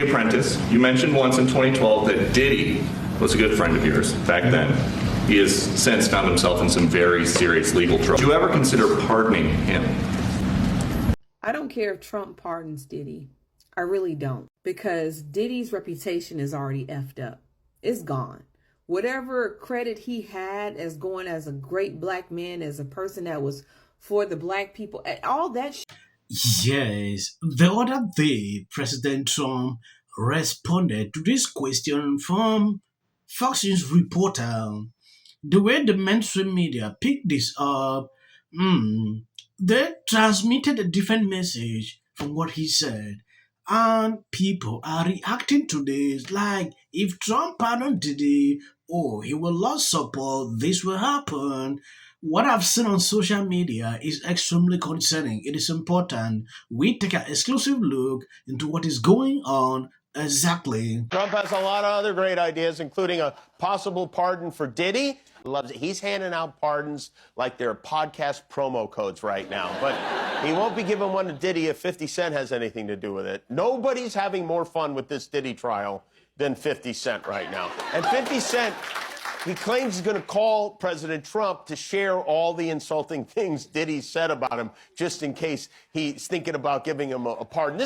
Apprentice, you mentioned once in 2012 that Diddy was a good friend of yours back then. He has since found himself in some very serious legal trouble. Would you ever consider pardoning him? I don't care if Trump pardons Diddy. I really don't. Because Diddy's reputation is already effed up. It's gone. Whatever credit he had as going as a great black man, as a person that was for the black people, all that Yes, the other day, President Trump responded to this question from Fox News reporter. The way the mainstream media picked this up, they transmitted a different message from what he said. And people are reacting to this like if Trump pardoned Diddy, oh, he will lose support, this will happen. What I've seen on social media is extremely concerning. It is important we take an exclusive look into what is going on exactly. Trump has a lot of other great ideas, including a possible pardon for Diddy. Loves it. He's handing out pardons like they're podcast promo codes right now. But he won't be giving one to Diddy if 50 Cent has anything to do with it. Nobody's having more fun with this Diddy trial than 50 Cent right now. And 50 Cent, he claims he's going to call President Trump to share all the insulting things Diddy said about him, just in case he's thinking about giving him a pardon.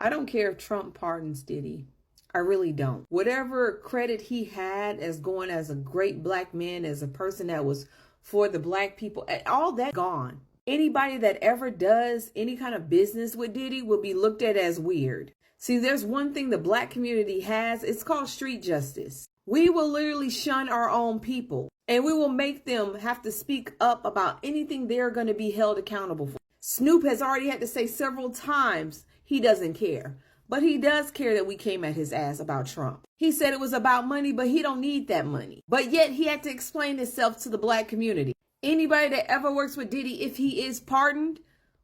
I don't care if Trump pardons Diddy. I really don't. Whatever credit he had as going as a great black man, as a person that was for the black people, all that gone. Anybody that ever does any kind of business with Diddy will be looked at as weird. See, there's one thing the black community has. It's called street justice. We will literally shun our own people, and we will make them have to speak up about anything they're going to be held accountable for. Snoop has already had to say several times he doesn't care. But he does care that we came at his ass about Trump. He said it was about money, but he don't need that money. But yet he had to explain himself to the black community. Anybody that ever works with Diddy, if he is pardoned,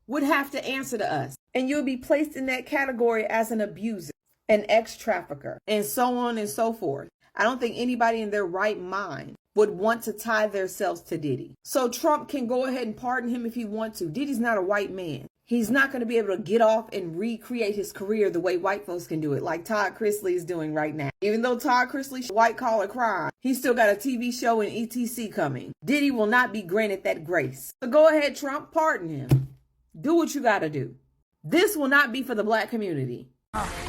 would have to answer to us. And you'll be placed in that category as an abuser, an ex-trafficker, and so on and so forth. I don't think anybody in their right mind would want to tie themselves to Diddy. So Trump can go ahead and pardon him if he wants to. Diddy's not a white man. He's not going to be able to get off and recreate his career the way white folks can do it, like Todd Chrisley is doing right now. Even though Todd Chrisley's white collar crime, he's still got a TV show and ETC coming. Diddy will not be granted that grace. So go ahead, Trump, pardon him. Do what you got to do. This will not be for the black community.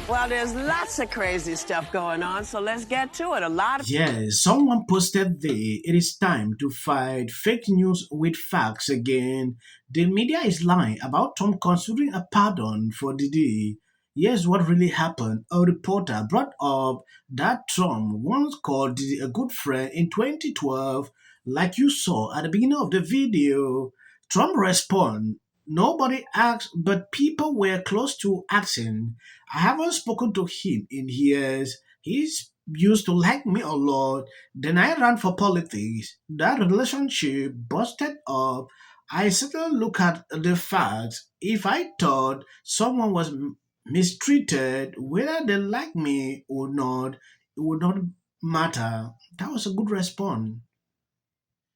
Well, there's lots of crazy stuff going on, so let's get to it. Yes, someone posted there, it is time to fight fake news with facts again. The media is lying about Trump considering a pardon for Diddy. Here's what really happened. A reporter brought up that Trump once called Diddy a good friend in 2012, like you saw at the beginning of the video. Trump responded, nobody asked, but people were close to asking. I haven't spoken to him in years. He's used to like me a lot. Then I ran for politics. That relationship busted up. I certainly look at the facts. If I thought someone was mistreated, whether they like me or not, it would not matter. That was a good response.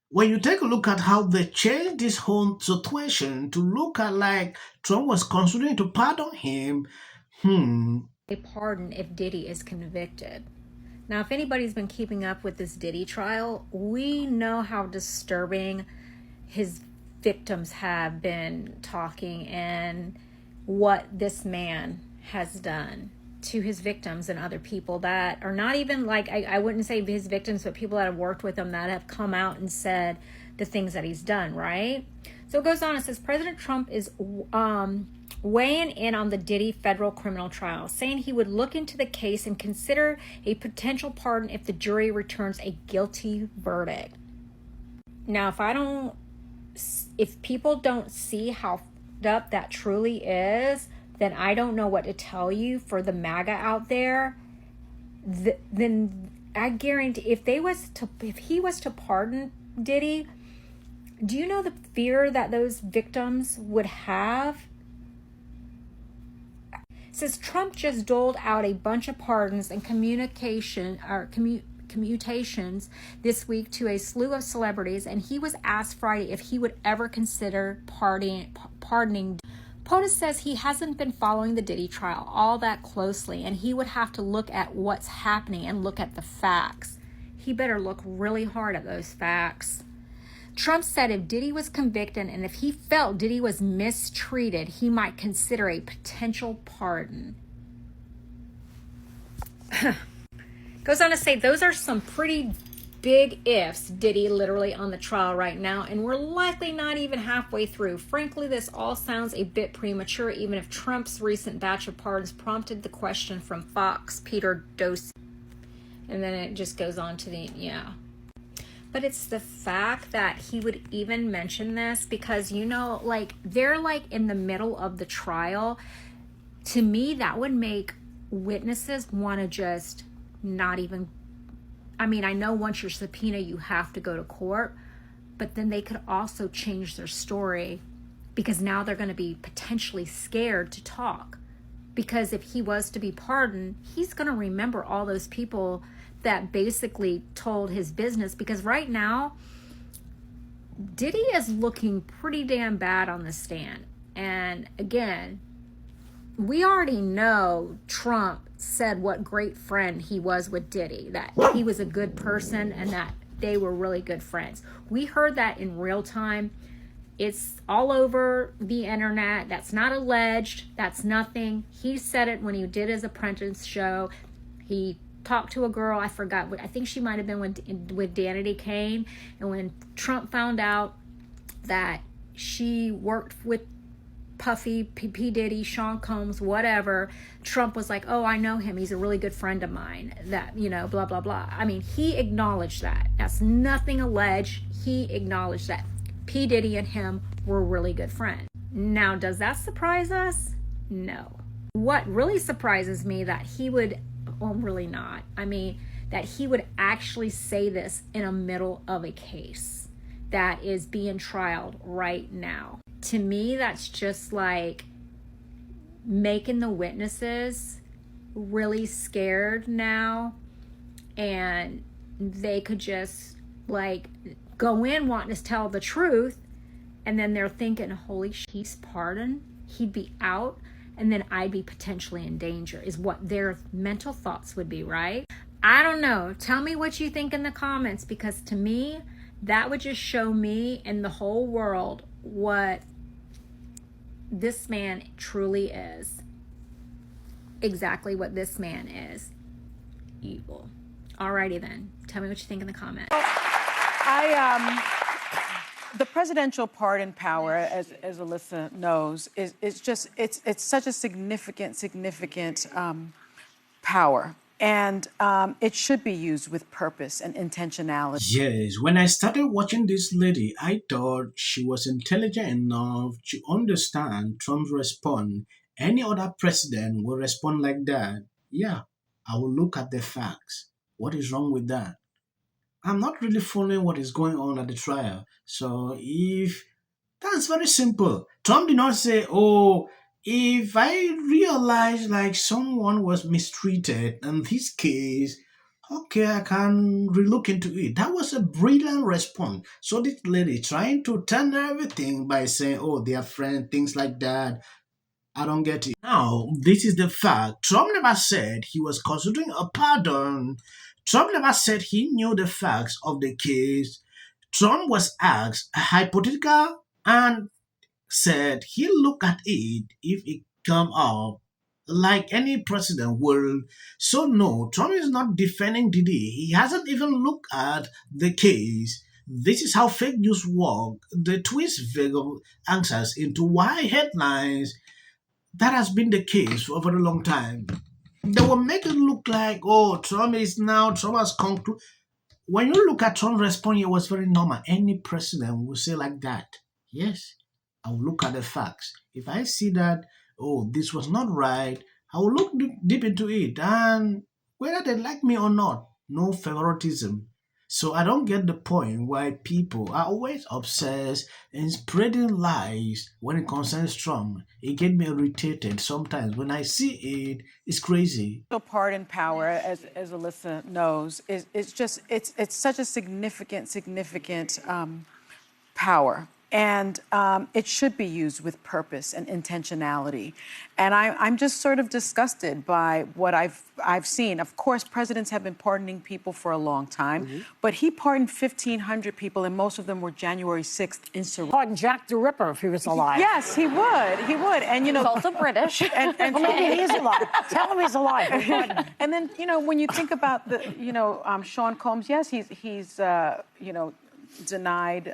When you take a look at how they changed this whole situation to look at like Trump was considering to pardon him, a pardon if Diddy is convicted. Now, if anybody's been keeping up with this Diddy trial, we know how disturbing his victims have been talking and what this man has done to his victims and other people that are not even like, I wouldn't say his victims, but people that have worked with him that have come out and said the things that he's done, right? So it goes on, it says President Trump is weighing in on the Diddy federal criminal trial, saying he would look into the case and consider a potential pardon if the jury returns a guilty verdict. Now, if people don't see how up that truly is, then I don't know what to tell you. For the MAGA out there, then I guarantee if he was to pardon Diddy, do you know the fear that those victims would have? It says Trump just doled out a bunch of pardons and commutations this week to a slew of celebrities, and he was asked Friday if he would ever consider pardoning POTUS says he hasn't been following the Diddy trial all that closely, and he would have to look at what's happening and look at the facts. He better look really hard at those facts. Trump said if Diddy was convicted and if he felt Diddy was mistreated, he might consider a potential pardon. Goes on to say those are some pretty big ifs, Diddy literally on the trial right now, and we're likely not even halfway through. Frankly, this all sounds a bit premature, even if Trump's recent batch of pardons prompted the question from Fox, Peter Dosey. And then it just goes on to the, But it's the fact that he would even mention this because, like, they're like in the middle of the trial. To me, that would make witnesses want to just not even, I know once you're subpoenaed, you have to go to court, but then they could also change their story because now they're going to be potentially scared to talk. Because if he was to be pardoned, he's going to remember all those people that basically told his business, because right now Diddy is looking pretty damn bad on the stand. And again, we already know Trump said what great friend he was with Diddy, that he was a good person and that they were really good friends. We heard that in real time. It's all over the internet. That's not alleged. That's nothing. He said it when he did his Apprentice show. He talked to a girl, I forgot, I think she might have been with Danity Kane, and when Trump found out that she worked with Puffy, P. Diddy, Sean Combs, whatever, Trump was like, oh, I know him, he's a really good friend of mine, that, blah, blah, blah. He acknowledged that. That's nothing alleged. He acknowledged that P. Diddy and him were really good friends. Now, does that surprise us? No. What really surprises me that he would, well, really not. That he would actually say this in the middle of a case that is being trialed right now. To me, that's just like making the witnesses really scared now, and they could just like go in wanting to tell the truth, and then they're thinking, holy shit, he's pardoned, he'd be out, and then I'd be potentially in danger, is what their mental thoughts would be, right? I don't know. Tell me what you think in the comments, because to me, that would just show me and the whole world what this man truly is. Exactly what this man is. Evil. Alrighty then. Tell me what you think in the comments. The presidential pardon power, as Alyssa knows, is just it's such a significant power, and it should be used with purpose and intentionality. Yes, when I started watching this lady, I thought she was intelligent enough to understand Trump's response. Any other president will respond like that. Yeah, I will look at the facts. What is wrong with that? I'm not really following what is going on at the trial. So if that's very simple. Trump did not say, oh, if I realize like someone was mistreated in this case, okay, I can relook into it. That was a brilliant response. So this lady trying to turn everything by saying, oh, they are friends, things like that. I don't get it. Now, this is the fact. Trump never said he was considering a pardon. Trump never said he knew the facts of the case. Trump was asked a hypothetical and said he look at it if it come up like any president will. So no, Trump is not defending Diddy. He hasn't even looked at the case. This is how fake news work. They twist vague answers into why headlines. That has been the case for a very long time. They will make it look like, oh, Trump has concluded. When you look at Trump's response, it was very normal. Any president will say like that. Yes, I will look at the facts. If I see that, oh, this was not right, I will look deep into it. And whether they like me or not, no favoritism. So I don't get the point why people are always obsessed in spreading lies when it concerns Trump. It gets me irritated sometimes. When I see it, it's crazy. Pardon power, as Alyssa knows, is such a significant power, And it should be used with purpose and intentionality. And I'm just sort of disgusted by what I've seen. Of course, presidents have been pardoning people for a long time, but he pardoned 1,500 people, and most of them were January 6th insurrections. Pardon Jack the Ripper if he was alive. Yes, he would. He would. And, you know, He's also British. And Well, maybe he is alive. Tell him he's alive. And then, you know, when you think about the, you know, Sean Combs, yes, he's you know, denied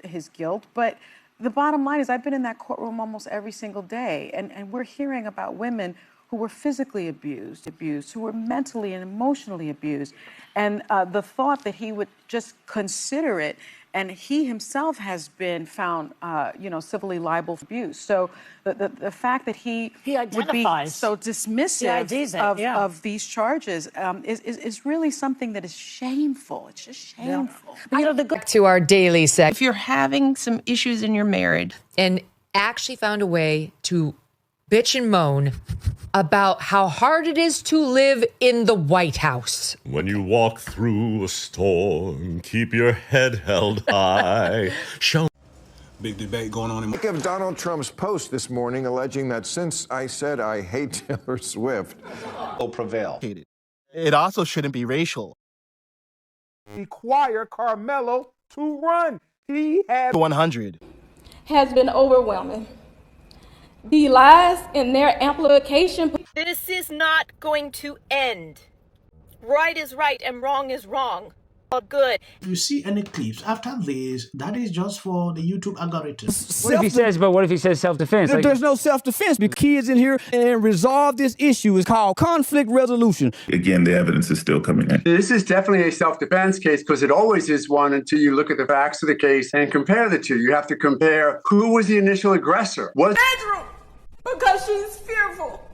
his guilt, but the bottom line is I've been in that courtroom almost every single day, and we're hearing about women who were physically abused, who were mentally and emotionally abused, and the thought that he would just consider it, and he himself has been found, you know, civilly liable for abuse. So the fact that he would be so dismissive of these charges is really something that is shameful. It's just shameful. You know, back to our daily segment. If you're having some issues in your marriage And actually found a way to bitch and moan about how hard it is to live in the White House. When you walk through a storm, keep your head held high. Show. Big debate going on. Think of Donald Trump's post this morning alleging that since I said I hate Taylor Swift, will prevail. It also shouldn't be racial. Require Carmelo to run. He had 100. Has been overwhelming. The lies and their amplification. This is not going to end. Right is right and wrong is wrong. All good. If you see any clips after this, that is just for the YouTube algorithm. What if he says self-defense? There's no self-defense. The kids in here and resolve this issue is called conflict resolution. Again, the evidence is still coming in. This is definitely a self-defense case because it always is one until you look at the facts of the case and compare the two. You have to compare who was the initial aggressor. Bedroom, because she's fearful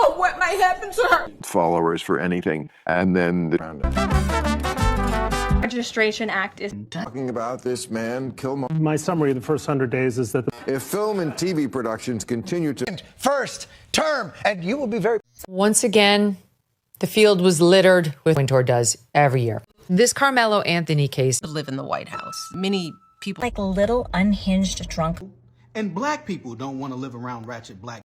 of what might happen to her. followers for anything, and then the Registration Act is talking about this man, Killmonger. My summary of the first 100 days is that if film and TV productions continue to first term, and you will be very. Once again, the field was littered with Wintour does every year. This Carmelo Anthony case. Live in the White House. Many people like a little unhinged drunk. And black people don't want to live around ratchet black